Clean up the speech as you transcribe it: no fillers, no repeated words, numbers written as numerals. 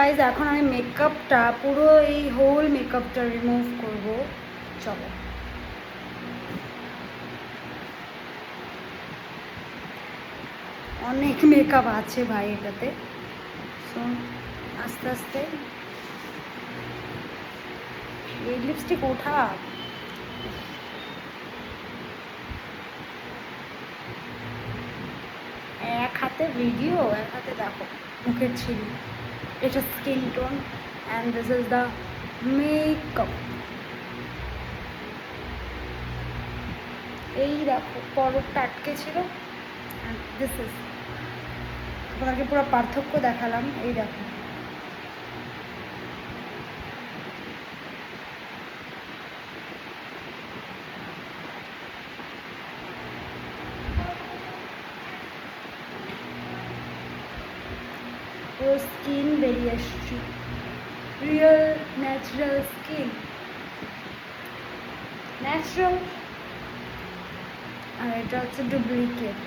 Guys এখন আমি মেকআপটা পুরো এই হোল মেকআপটা রিমুভ করব। চলো অনেক মেকআপ আছে ভাই এটাতে, সো আস্তে আস্তে। এই লিপস্টিক ওঠা, এক হাতে ভিডিও, এক হাতে দেখো মুখের ছিলি। এটা skin tone and this is the makeup. এই দেখো পরবটা আটকে ছিল, অ্যান্ড দিস ইজ, তোমাকে পুরো পার্থক্য দেখালাম। এই দেখো পুরো স্কিন বেরিয়ে আসছে, রিয়েল ন্যাচারাল স্কিন, ন্যাচারাল। আর এটা হচ্ছে ডুপ্লিকেট।